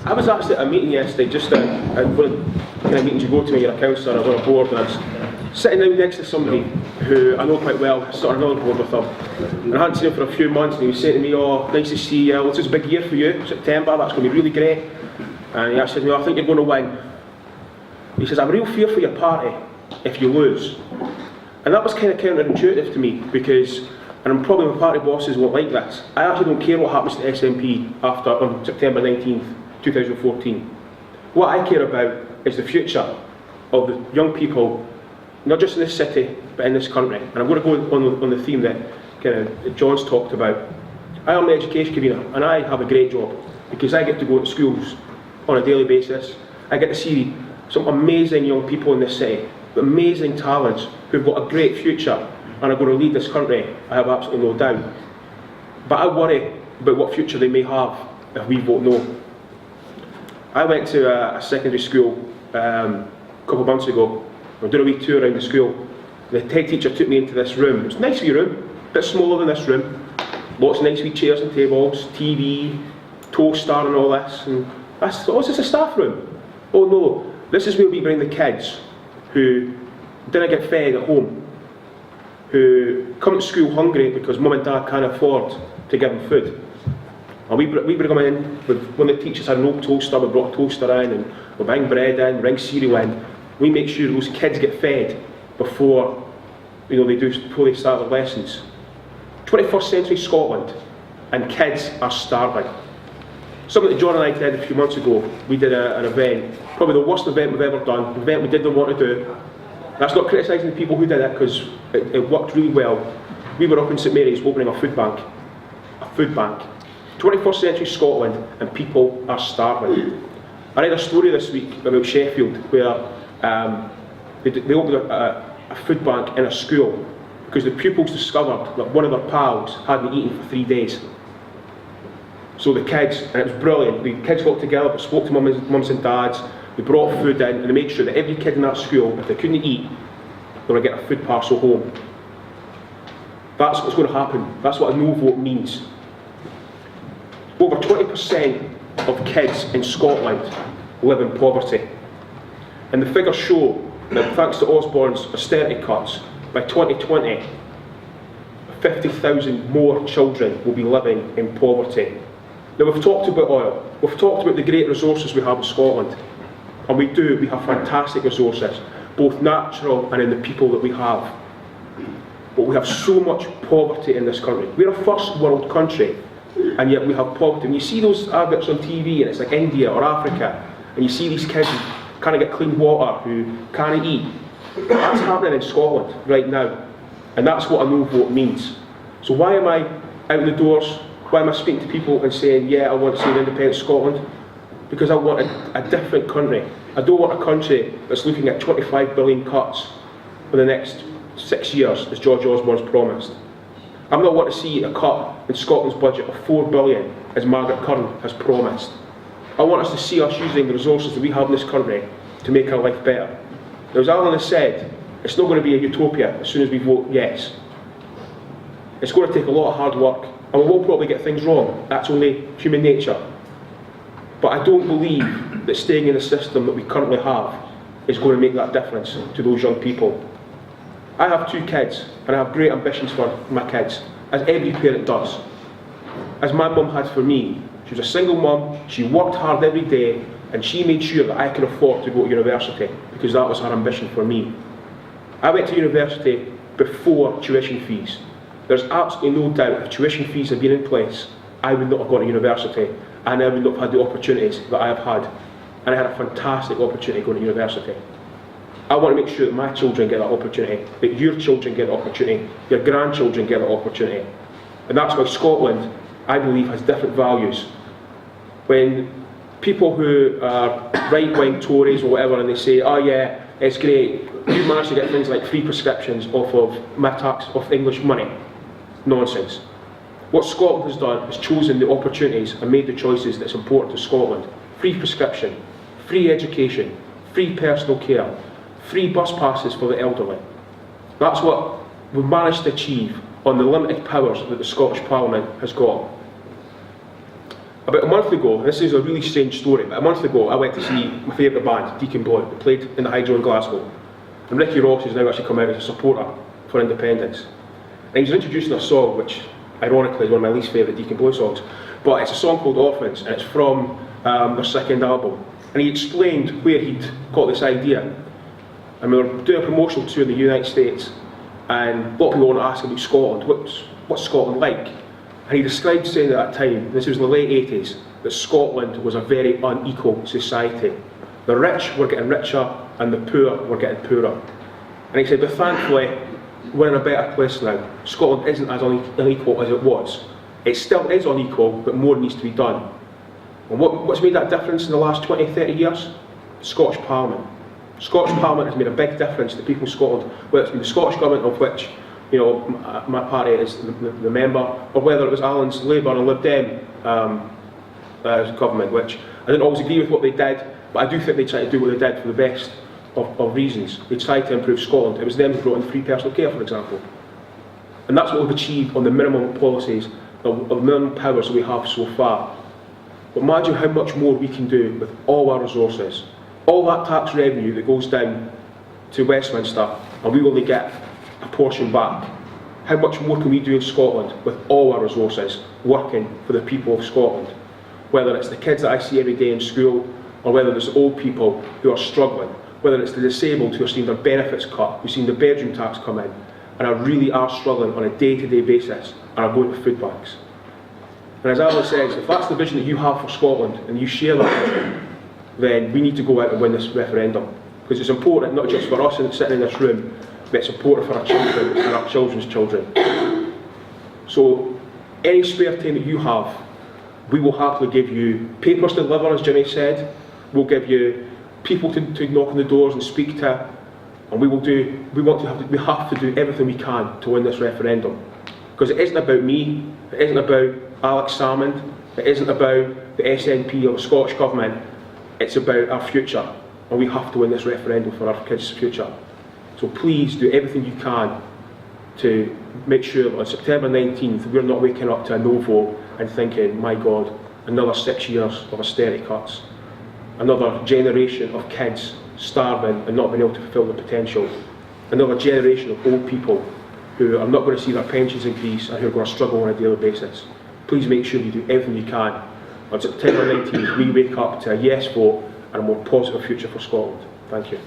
I was actually at a meeting yesterday, just one of the kind of meetings you go to when you're a councillor. I was on a board and I was sitting down next to somebody who I know quite well, sat on another board with him. And I hadn't seen him for a few months and he was saying to me, "Oh, nice to see you, this is a big year for you, September, that's going to be really great." And he said to me, "I think you're going to win." He says, "I'm real fear for your party if you lose." And that was kind of counterintuitive to me because, and probably my party bosses won't like this, I actually don't care what happens to the SNP on September 19th, 2014. What I care about is the future of the young people, not just in this city, but in this country. And I'm going to go on the theme that John's talked about. I am the education convener, and I have a great job because I get to go to schools on a daily basis. I get to see some amazing young people in this city, amazing talents who've got a great future and are going to lead this country, I have absolutely no doubt. But I worry about what future they may have if we vote no. I went to a secondary school a couple of months ago. I was doing a wee tour around the school. The head teacher took me into this room. It was a nice wee room, a bit smaller than this room. Lots of nice wee chairs and tables, TV, toaster and all this. And I thought, oh, is this a staff room? Oh no, this is where we bring the kids who didn't get fed at home, who come to school hungry because mum and dad can't afford to give them food. And we bring them in, when the teachers had an old toaster, we brought a toaster in, and we bring bread in, bring cereal in. We make sure those kids get fed before they start their lessons. 21st century Scotland, and kids are starving. Something that John and I did a few months ago, we did an event, probably the worst event we've ever done, an event we didn't want to do. That's not criticising the people who did it, because it worked really well. We were up in St Mary's opening a food bank. A food bank. 21st century Scotland, and people are starving. I read a story this week about Sheffield where they opened a food bank in a school because the pupils discovered that one of their pals hadn't eaten for 3 days. So the kids, and it was brilliant, the kids got together, spoke to mums and dads, they brought food in, and they made sure that every kid in that school, if they couldn't eat, they were going to get a food parcel home. That's what's going to happen. That's what a no vote means. Over 20% of kids in Scotland live in poverty. And the figures show that thanks to Osborne's austerity cuts, by 2020, 50,000 more children will be living in poverty. Now, we've talked about oil, we've talked about the great resources we have in Scotland, and we have fantastic resources, both natural and in the people that we have. But we have so much poverty in this country. We're a first world country, and yet we have poverty. And you see those adverts on TV, and it's like India or Africa, and you see these kids who can't get clean water, who can't eat. That's happening in Scotland right now, and that's what a no vote means. So why am I out the doors? Why am I speaking to people and saying, yeah, I want to see an independent Scotland? Because I want a different country. I don't want a country that's looking at 25 billion cuts for the next 6 years, as George Osborne's promised. I'm not want to see a cut in Scotland's budget of 4 billion, as Margaret Curran has promised. I want us to see us using the resources that we have in this country to make our life better. Now, as Alan has said, it's not going to be a utopia as soon as we vote yes. It's going to take a lot of hard work, and we will probably get things wrong. That's only human nature. But I don't believe that staying in the system that we currently have is going to make that difference to those young people. I have 2 kids, and I have great ambitions for my kids, as every parent does. As my mum had for me. She was a single mum, she worked hard every day, and she made sure that I could afford to go to university, because that was her ambition for me. I went to university before tuition fees. There's absolutely no doubt if tuition fees had been in place, I would not have gone to university, and I would not have had the opportunities that I have had. And I had a fantastic opportunity going to university. I want to make sure that my children get that opportunity, that your children get the opportunity, your grandchildren get the opportunity. And that's why Scotland, I believe, has different values. When people who are right-wing Tories or whatever, and they say, oh yeah, it's great, you managed to get things like free prescriptions off of my tax, off English money. Nonsense. What Scotland has done is chosen the opportunities and made the choices that's important to Scotland. Free prescription, free education, free personal care, free bus passes for the elderly. That's what we've managed to achieve on the limited powers that the Scottish Parliament has got. About a month ago, and this is a really strange story, but a month ago I went to see my favourite band, Deacon Blue. They played in the Hydro in Glasgow. And Ricky Ross has now actually come out as a supporter for independence. And he was introducing a song which, ironically, is one of my least favourite Deacon Blue songs. But it's a song called Orphans, and it's from their second album. And he explained where he'd got this idea. And we were doing a promotional tour in the United States, and a lot of people want to ask about Scotland. What's Scotland like? And he described saying at that time, this was in the late 80s, that Scotland was a very unequal society. The rich were getting richer and the poor were getting poorer. And he said, but thankfully, we're in a better place now. Scotland isn't as unequal as it was. It still is unequal, but more needs to be done. And what's made that difference in the last 20, 30 years? Scottish Parliament. Scottish Parliament has made a big difference to people in Scotland, whether it's been the Scottish Government, of which my party is the member, or whether it was Alan's Labour and Lib Dem government, which I didn't always agree with what they did, but I do think they tried to do what they did for the best of reasons. They tried to improve Scotland. It was them who brought in free personal care, for example. And that's what we've achieved on the minimum policies, of minimum powers that we have so far. But imagine how much more we can do with all our resources. All that tax revenue that goes down to Westminster, and we only get a portion back. How much more can we do in Scotland with all our resources working for the people of Scotland? Whether it's the kids that I see every day in school, or whether it's old people who are struggling, whether it's the disabled who are seeing their benefits cut, who've seen the bedroom tax come in, and are really struggling on a day-to-day basis, and are going to food banks. And as Alan says, if that's the vision that you have for Scotland, and you share that vision, then we need to go out and win this referendum. Because it's important not just for us sitting in this room, but it's important for our children and our children's children. So any spare time that you have, we will happily give you papers to deliver, as Jimmy said. We'll give you people to knock on the doors and speak to, and we have to do everything we can to win this referendum. Because it isn't about me, it isn't about Alex Salmond, it isn't about the SNP or the Scottish Government, it's about our future, and we have to win this referendum for our kids' future. So please do everything you can to make sure that on September 19th we're not waking up to a no vote and thinking, my God, another 6 years of austerity cuts, another generation of kids starving and not being able to fulfil their potential, another generation of old people who are not going to see their pensions increase and who are going to struggle on a daily basis. Please make sure you do everything you can. On September 19th we wake up to a yes vote and a more positive future for Scotland. Thank you.